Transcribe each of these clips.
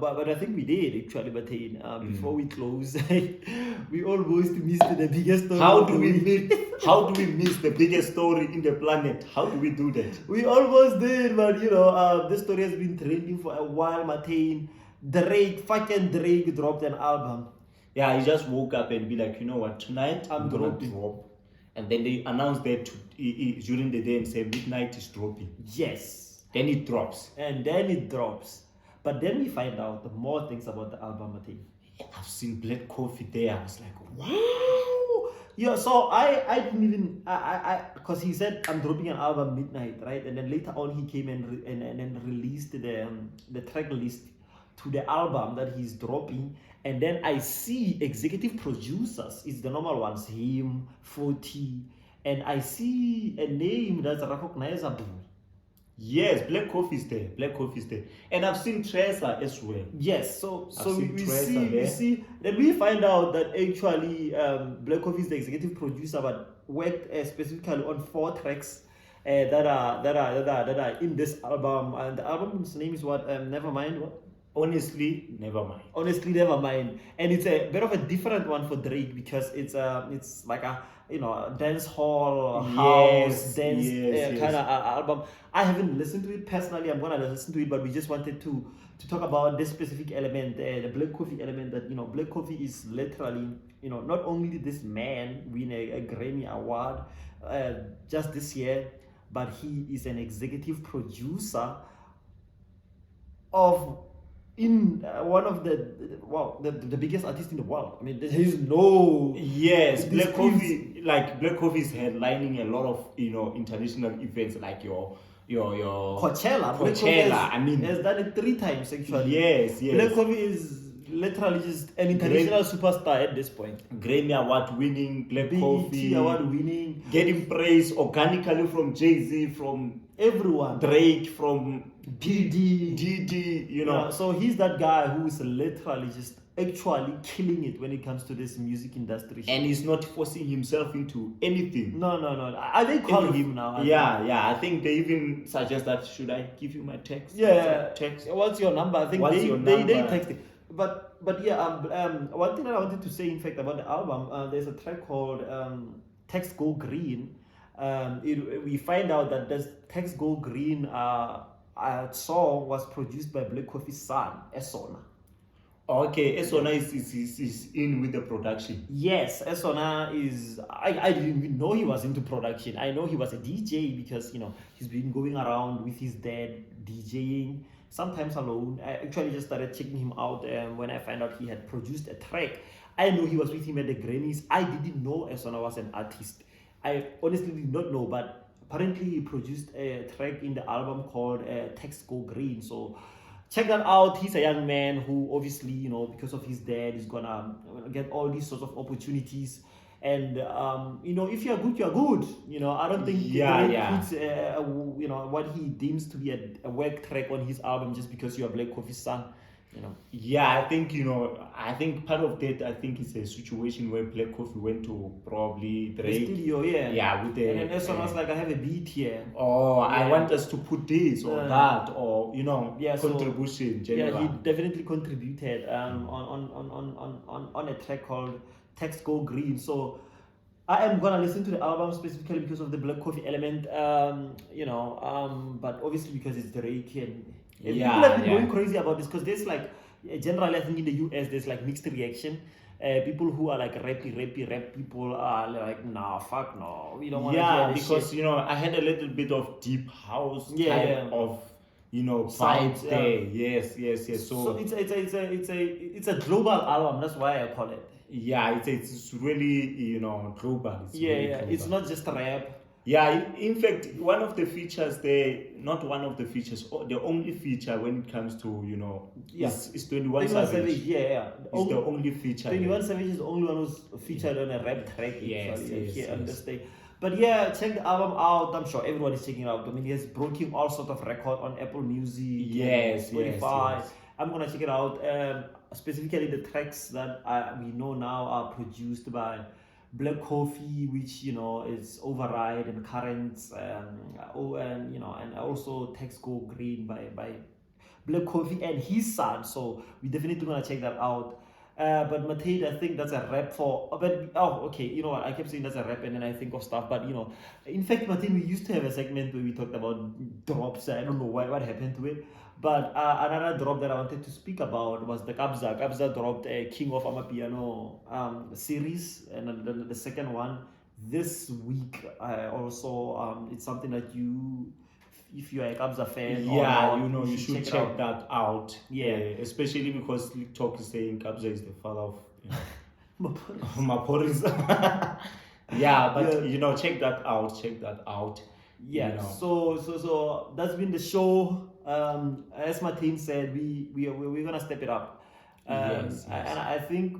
But I think we did actually, but before we close, we almost missed the biggest story. How do we miss the biggest story in the planet? How do we do that? We almost did, but this story has been trending for a while, Martin. Fucking Drake dropped an album. Yeah, he just woke up and be like, you know what, tonight I'm gonna drop. And then they announced that during the day and say midnight is dropping. Yes. Then it drops. But then we find out more things about the album, Martin. I've seen Black Coffee there. I was like, wow. Yeah, so I didn't even because he said I'm dropping an album midnight, right? And then later on he came and then released the track list to the album that he's dropping. And then I see executive producers, it's the normal ones, him, 40, and I see a name that's recognizable. Yes, Black Coffee is there. And I've seen Tresa as well. Yes, so we see, then we find out that actually Black Coffee is the executive producer, but worked specifically on 4 tracks that are in this album. And the album's name is what? Nevermind. What? Honestly, never mind. And it's a bit of a different one for Drake because it's like a dance hall house kind of album. I haven't listened to it personally. I'm gonna listen to it, but we just wanted to talk about this specific element, the Black Coffee element. That Black Coffee is literally not only did this man win a Grammy award just this year, but he is an executive producer of one of the biggest artists in the world. I mean, there is no Black Coffee is headlining a lot of international events like your Coachella. I mean, has done it 3 times actually. Yes. Black Coffee is literally just an international superstar at this point. Grammy award winning, Black Coffee award winning, getting praise organically from Jay-Z, from everyone, Drake, from Didi, so he's that guy who is literally just actually killing it when it comes to this music industry. And he's not forcing himself into anything. No. They call him now. I think they even suggest that, should I give you my text? Text. What's your number? I think they text it. But one thing that I wanted to say, in fact, about the album, there's a track called Text Go Green. We find out that this Text Go Green song was produced by Black Coffee's son, Esona. Okay, Esona is in with the production. Yes, Esona is. I didn't even know he was into production. I know he was a DJ because he's been going around with his dad DJing, sometimes alone. I actually just started checking him out when I found out he had produced a track. I know he was with him at the Grammys. I didn't know Esona was an artist. I honestly did not know, but apparently he produced a track in the album called Text Go Green. So check that out. He's a young man who obviously, because of his dad, is gonna get all these sorts of opportunities. And if you're good, you're good. I don't think puts what he deems to be a work track on his album just because you're Black Coffee's son. I think part of that, I think it's a situation where Black Coffee went to probably Drake. The studio, with the, and then Esson was like, I have a beat here. I want us to put this or that, or contribution. So, he definitely contributed on a track called Text Go Green. So I am gonna listen to the album specifically because of the Black Coffee element, but obviously because it's Drake and people have been going crazy about this because there's like generally I think in the US there's like mixed reaction. People who are like rap people are like, nah, fuck no, we don't want to hear this because shit. I had a little bit of deep house type of vibes there. Yes. So it's a global album. That's why I call it. It's really global. It's not just rap. In fact, one of the features there, not one of the features, the only feature when it comes to is 21 Savage. It's the only feature. 21 Savage is the only one who's featured on a rap track. Yes. But check the album out. I'm sure everyone is checking it out. I mean, he has broken all sort of record on Apple Music, Spotify. I'm gonna check it out. Specifically, the tracks that we know now are produced by Black Coffee, which is Override and Currents, and also Text Go Green by Black Coffee and his son. So we definitely gonna check that out. But Matade, I think that's a rap for. But okay, you know what? I kept saying that's a rap, and then I think of stuff. But in fact, Matade, we used to have a segment where we talked about drops. I don't know what happened to it. But another drop that I wanted to speak about was the Kabza. Kabza dropped a King of Amapiano series, and the second one this week. Also, it's something that if you're a Kabza fan, you should check that out. Yeah, especially because Talk is saying Kabza is the father of Maporis. Yeah, but check that out. Yeah. So that's been the show. As Martin said, we're gonna step it up. Yes. And I think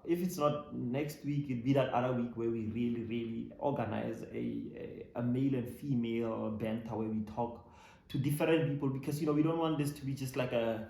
if it's not next week, it'll be that other week where we really organize a male and female banter where we talk to different people, because we don't want this to be just like a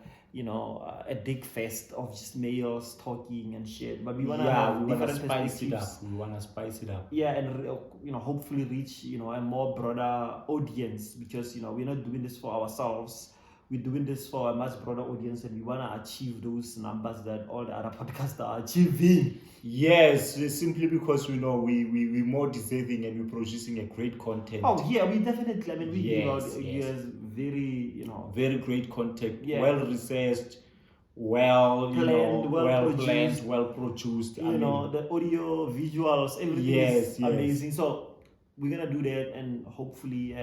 dick fest of just males talking and shit, but we want to have different perspectives. We want to spice it up. Yeah, and hopefully reach a more broader audience, because we're not doing this for ourselves. We're doing this for a much broader audience, and we want to achieve those numbers that all the other podcasts are achieving. Yes, simply because we're more deserving and we're producing a great content. Oh yeah, we definitely. I mean, we give out very very great content, well researched, well planned, well produced. The audio, visuals, everything is amazing. So we're gonna do that, and hopefully,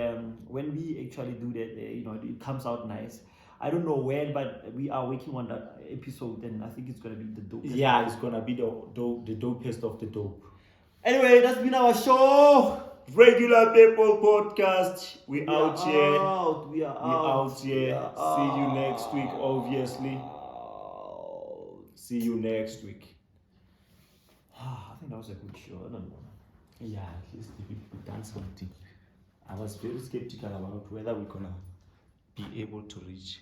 when we actually do that, it comes out nice. I don't know when, but we are working on that episode, and I think it's gonna be the dope. Yeah, it's gonna be the dopest of the dope. Anyway, that's been our show. Regular People Podcast. We are out here. We are out here. See you next week, obviously. See you next week. I think that was a good show. I don't know. Yeah, at least we've done something. I was very skeptical about whether we're gonna be able to reach